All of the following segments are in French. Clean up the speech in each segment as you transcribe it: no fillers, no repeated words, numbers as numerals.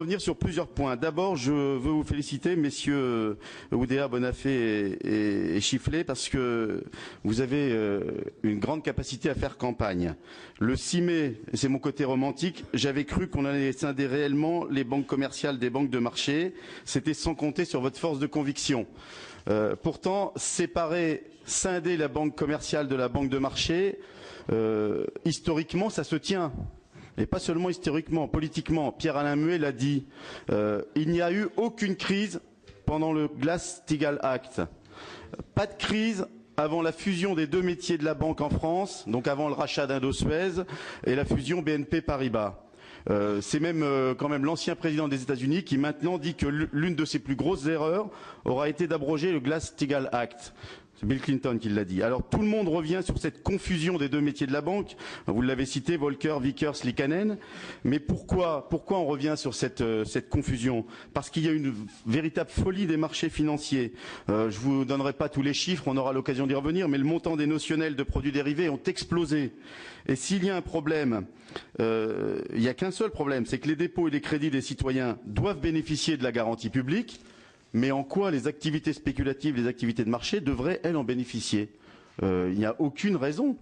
Revenir sur plusieurs points. D'abord, je veux vous féliciter, messieurs Oudéa, Bonafé et Chifflet, parce que vous avez une grande capacité à faire campagne. Le 6 mai, c'est mon côté romantique, j'avais cru qu'on allait scinder réellement les banques commerciales des banques de marché. C'était sans compter sur votre force de conviction. Pourtant, séparer, scinder la banque commerciale de la banque de marché, historiquement, ça se tient. Et pas seulement historiquement, politiquement. Pierre-Alain Muet l'a dit. Il n'y a eu aucune crise pendant le Glass-Steagall Act. Pas de crise avant la fusion des deux métiers de la banque en France, donc avant le rachat d'Indosuez et la fusion BNP Paribas. C'est même quand même l'ancien président des États-Unis qui maintenant dit que l'une de ses plus grosses erreurs aura été d'abroger le Glass-Steagall Act. C'est Bill Clinton qui l'a dit. Alors tout le monde revient sur cette confusion des deux métiers de la banque. Vous l'avez cité, Volcker, Vickers, Liikanen. Mais pourquoi on revient sur cette confusion? Parce qu'il y a une véritable folie des marchés financiers. Je vous donnerai pas tous les chiffres, on aura l'occasion d'y revenir, mais le montant des notionnels de produits dérivés ont explosé. Et s'il y a un problème, il n'y a qu'un seul problème, c'est que les dépôts et les crédits des citoyens doivent bénéficier de la garantie publique. Mais en quoi les activités spéculatives, les activités de marché devraient, elles, en bénéficier? Il n'y a aucune raison.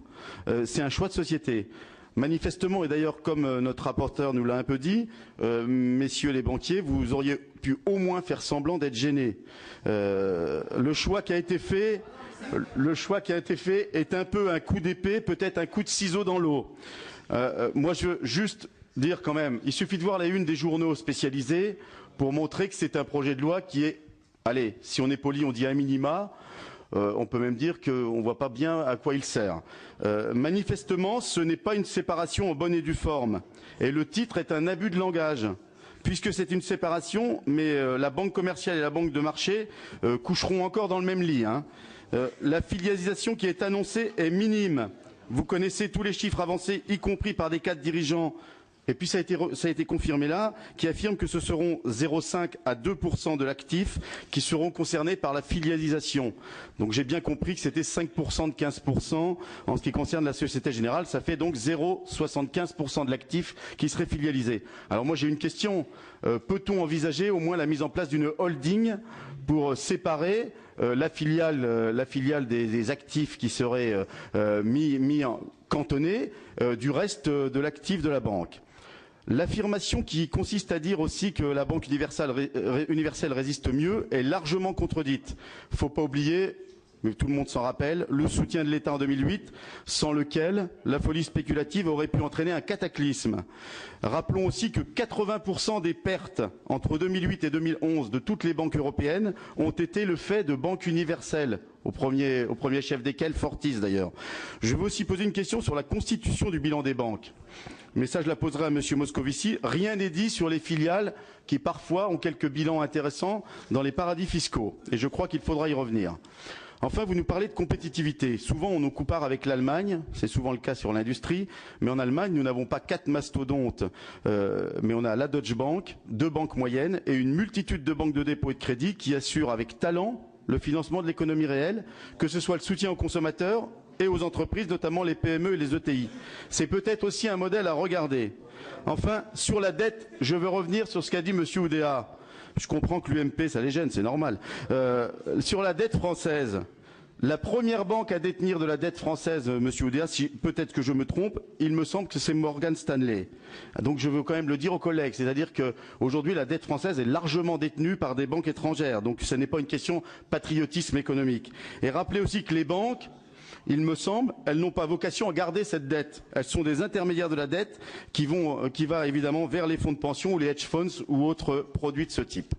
C'est un choix de société. Manifestement, et d'ailleurs comme notre rapporteur nous l'a un peu dit, messieurs les banquiers, vous auriez pu au moins faire semblant d'être gênés. Le choix qui a été fait est un peu un coup d'épée, peut-être un coup de ciseau dans l'eau. Moi, je veux juste dire quand même, il suffit de voir la une des journaux spécialisés pour montrer que c'est un projet de loi qui est, allez, si on est poli, on dit à minima, on peut même dire qu'on ne voit pas bien à quoi il sert. Manifestement, ce n'est pas une séparation en bonne et due forme. Et le titre est un abus de langage. Puisque c'est une séparation, mais la banque commerciale et la banque de marché coucheront encore dans le même lit. La filialisation qui est annoncée est minime. Vous connaissez tous les chiffres avancés, y compris par des cadres dirigeants. Et puis ça a été confirmé là, qui affirme que ce seront 0,5 à 2% de l'actif qui seront concernés par la filialisation. Donc j'ai bien compris que c'était 5% de 15% en ce qui concerne la Société Générale. Ça fait donc 0,75% de l'actif qui serait filialisé. Alors moi j'ai une question. Peut-on envisager au moins la mise en place d'une holding pour séparer la filiale des actifs qui seraient cantonnés du reste de l'actif de la banque? L'affirmation qui consiste à dire aussi que la Banque universelle résiste mieux est largement contredite. Il ne faut pas oublier, mais tout le monde s'en rappelle, le soutien de l'État en 2008, sans lequel la folie spéculative aurait pu entraîner un cataclysme. Rappelons aussi que 80% des pertes entre 2008 et 2011 de toutes les banques européennes ont été le fait de banques universelles, au premier chef desquelles Fortis d'ailleurs. Je veux aussi poser une question sur la constitution du bilan des banques. Mais ça, je la poserai à M. Moscovici. Rien n'est dit sur les filiales qui, parfois, ont quelques bilans intéressants dans les paradis fiscaux. Et je crois qu'il faudra y revenir. Enfin, vous nous parlez de compétitivité. Souvent, on nous compare avec l'Allemagne. C'est souvent le cas sur l'industrie. Mais en Allemagne, nous n'avons pas 4 mastodontes. Mais on a la Deutsche Bank, 2 banques moyennes et une multitude de banques de dépôt et de crédit qui assurent avec talent le financement de l'économie réelle, que ce soit le soutien aux consommateurs et aux entreprises, notamment les PME et les ETI. C'est peut-être aussi un modèle à regarder. Enfin, sur la dette, je veux revenir sur ce qu'a dit M. Oudéa. Je comprends que l'UMP, ça les gêne, c'est normal. Sur la dette française, la première banque à détenir de la dette française, M. Oudéa, si peut-être que je me trompe, il me semble que c'est Morgan Stanley. Donc je veux quand même le dire aux collègues, c'est-à-dire qu'aujourd'hui la dette française est largement détenue par des banques étrangères. Donc ce n'est pas une question patriotisme économique. Et rappelez aussi que les banques, il me semble, elles n'ont pas vocation à garder cette dette. Elles sont des intermédiaires de la dette qui va évidemment vers les fonds de pension ou les hedge funds ou autres produits de ce type.